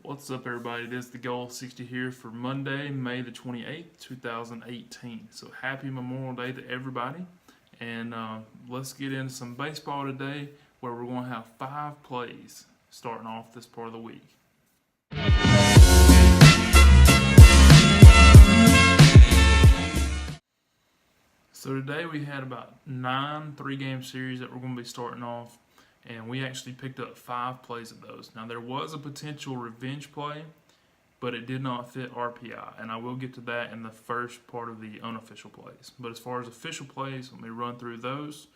What's up, everybody? It is Thegoal60 here for Monday, May the 28th, 2018. So happy Memorial Day to everybody. And let's get into some baseball today, where we're going to have 5 plays starting off this part of the week. So today we had about 9 3-game series that we're going to be starting off, and we actually picked up 5 plays of those. Now there was a potential revenge play, but it did not fit RPI, and I will get to that in the first part of the unofficial plays. But as far as official plays, let me run through those.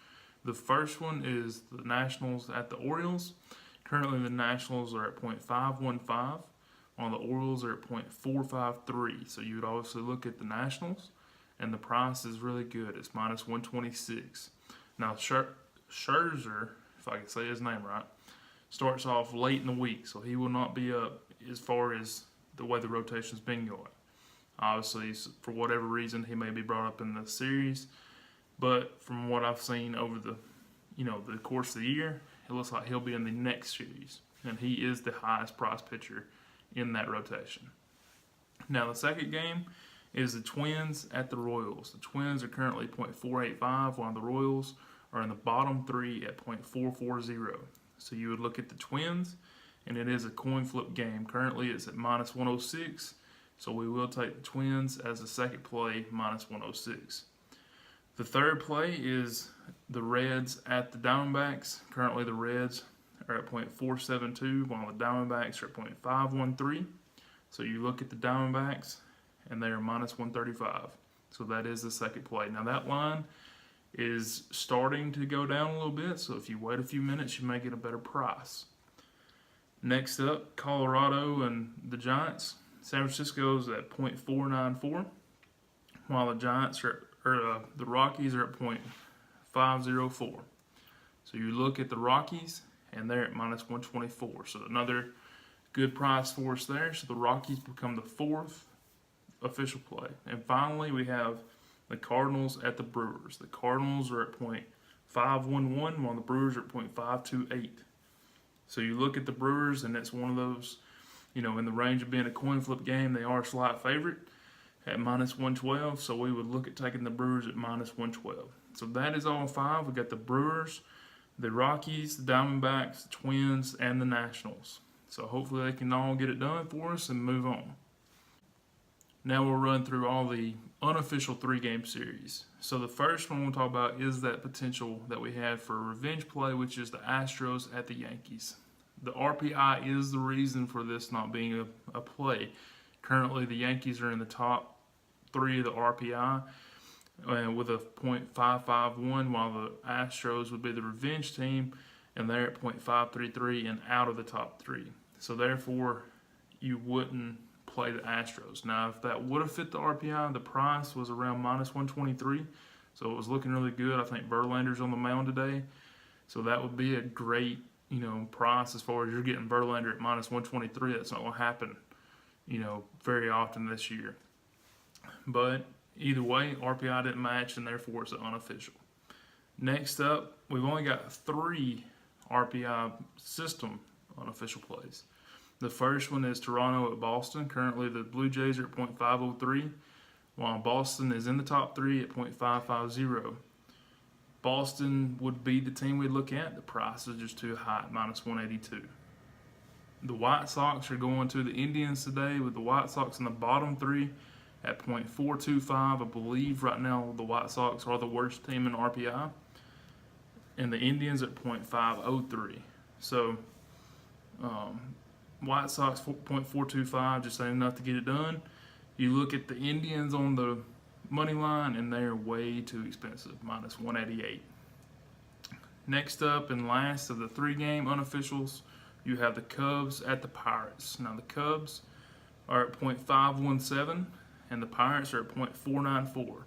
The first one is the Nationals at the Orioles. Currently the Nationals are at .515, while the Orioles are at .453. So you would obviously look at the Nationals, and the price is really good. It's minus 126. Now Scherzer, if I can say his name right, starts off late in the week, so he will not be up as far as the way the rotation's been going. Obviously, for whatever reason, he may be brought up in the series, but from what I've seen over the course of the year, it looks like he'll be in the next series, and he is the highest price pitcher in that rotation. Now the second game is the Twins at the Royals. The Twins are currently .485, while the Royals are in the bottom 3 at .440. So you would look at the Twins, and it is a coin flip game. Currently it's at minus 106, so we will take the Twins as the second play, minus 106. The third play is the Reds at the Diamondbacks. Currently the Reds are at .472, while the Diamondbacks are at .513. So you look at the Diamondbacks, and they are minus 135. So that is the second play. Now that line is starting to go down a little bit, so if you wait a few minutes, you may get a better price. Next up, Colorado and the Giants. San Francisco's at .494, while the Giants the Rockies are at .504. So you look at the Rockies, and they're at minus 124. So another good price for us there. So the Rockies become the 4th official play. And finally, we have the Cardinals at the Brewers. The Cardinals are at .511, while the Brewers are at .528. So you look at the Brewers, and it's one of those, in the range of being a coin flip game, they are a slight favorite at minus 112. So we would look at taking the Brewers at minus 112. So that is all 5. We got the Brewers, the Rockies, the Diamondbacks, the Twins, and the Nationals. So hopefully they can all get it done for us and move on. Now we'll run through all the unofficial 3-game series. So the first one we'll talk about is that potential that we had for a revenge play, which is the Astros at the Yankees. The RPI is the reason for this not being a play. Currently the Yankees are in the top 3 of the RPI with a .551, while the Astros would be the revenge team, and they're at .533 and out of the top 3. So therefore you wouldn't play the Astros. Now, if that would have fit the RPI, the price was around minus 123, so it was looking really good. I think Verlander's on the mound today, so that would be a great, price as far as you're getting Verlander at minus 123. That's not going to happen, very often this year. But either way, RPI didn't match, and therefore it's unofficial. Next up, we've only got 3 RPI system unofficial plays. The first one is Toronto at Boston. Currently, the Blue Jays are at .503, while Boston is in the top 3 at .550. Boston would be the team we'd look at. The price is just too high, minus 182. The White Sox are going to the Indians today, with the White Sox in the bottom 3 at .425. I believe right now the White Sox are the worst team in RPI, and the Indians at .503. So, White Sox 4.425 just ain't enough to get it done. You look at the Indians on the money line, and they're way too expensive, minus 188. Next up and last of the 3-game unofficials, you have the Cubs at the Pirates. Now the Cubs are at .517, and the Pirates are at .494.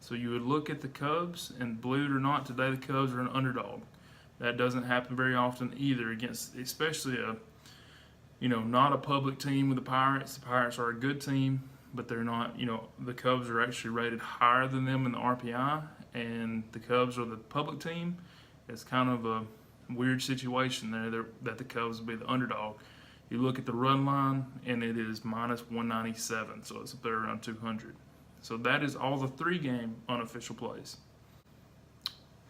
So you would look at the Cubs, and believe it or not, today the Cubs are an underdog. That doesn't happen very often either, against especially not a public team with the Pirates. The Pirates are a good team, but they're not, the Cubs are actually rated higher than them in the RPI, and the Cubs are the public team. It's kind of a weird situation there that the Cubs would be the underdog. You look at the run line, and it is minus 197, so it's up there around 200. So that is all the 3-game unofficial plays.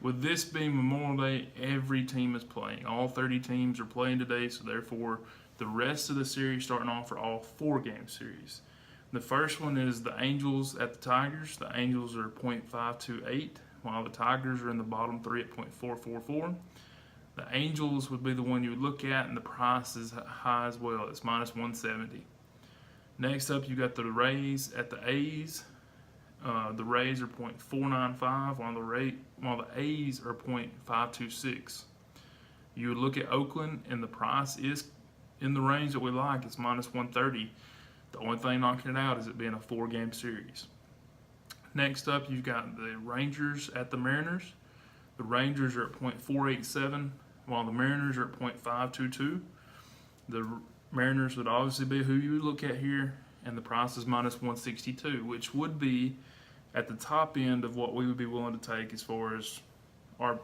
With this being Memorial Day, every team is playing. All 30 teams are playing today, so therefore the rest of the series starting off are all 4-game series. The first one is the Angels at the Tigers. The Angels are .528, while the Tigers are in the bottom 3 at .444. The Angels would be the one you would look at, and the price is high as well. It's minus 170. Next up, you got the Rays at the A's. The Rays are .495, while the A's are .526. You would look at Oakland, and the price is in the range that we like. It's minus 130. The only thing knocking it out is it being a 4-game series. Next up, you've got the Rangers at the Mariners. The Rangers are at .487, while the Mariners are at .522. The Mariners would obviously be who you would look at here, and the price is minus 162, which would be at the top end of what we would be willing to take as far as our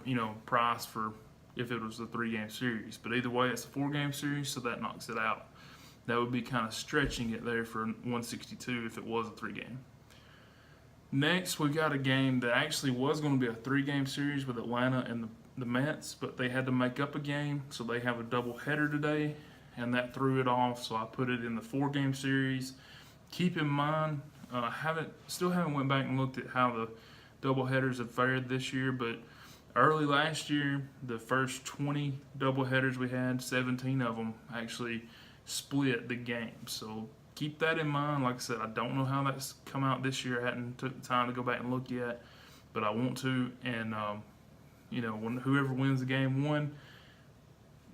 price for if it was a 3-game series. But either way, it's a 4-game series, so that knocks it out. That would be kind of stretching it there for 162 if it was a 3-game. Next, we got a game that actually was going to be a 3-game series with Atlanta and the Mets, but they had to make up a game, so they have a doubleheader today, and that threw it off, so I put it in the 4-game series. Keep in mind, still haven't went back and looked at how the doubleheaders have fared this year, but early last year, the first 20 doubleheaders we had, 17 of them actually split the game. So keep that in mind. Like I said, I don't know how that's come out this year. I hadn't took the time to go back and look yet, but I want to. And when whoever wins the game 1,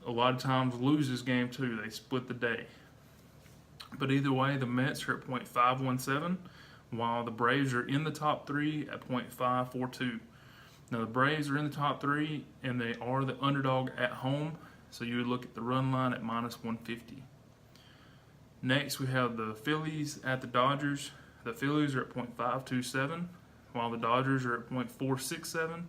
a lot of times loses game 2. They split the day. But either way, the Mets are at .517, while the Braves are in the top 3 at .542. Now the Braves are in the top 3, and they are the underdog at home. So you would look at the run line at minus 150. Next, we have the Phillies at the Dodgers. The Phillies are at .527, while the Dodgers are at .467.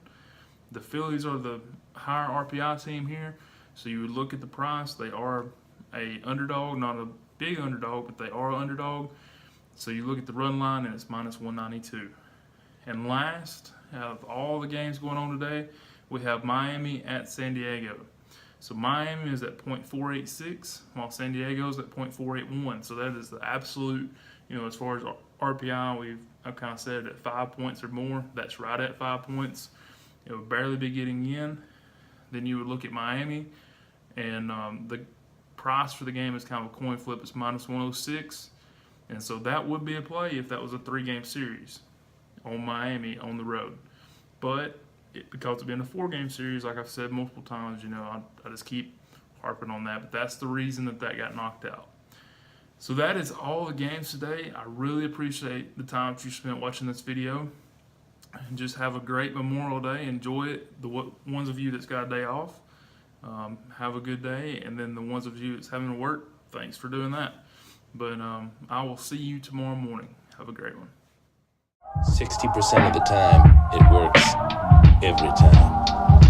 The Phillies are the higher RPI team here, so you would look at the price. They are a underdog, not a big underdog, but they are an underdog. So you look at the run line, and it's minus 192. And last, out of all the games going on today, we have Miami at San Diego. So Miami is at .486, while San Diego is at .481. So that is the absolute, as far as RPI, I've kind of said at 5 points or more. That's right at 5 points. It would barely be getting in. Then you would look at Miami, and the price for the game is kind of a coin flip. It's minus 106. And so that would be a play if that was a 3-game series on Miami on the road. But because of being a 4-game series, like I've said multiple times, I just keep harping on that. But that's the reason that got knocked out. So that is all the games today. I really appreciate the time that you spent watching this video. And just have a great Memorial Day. Enjoy it. The ones of you that's got a day off, have a good day. And then the ones of you that's having to work, thanks for doing that. But I will see you tomorrow morning. Have a great one. 60% of the time, it works every time.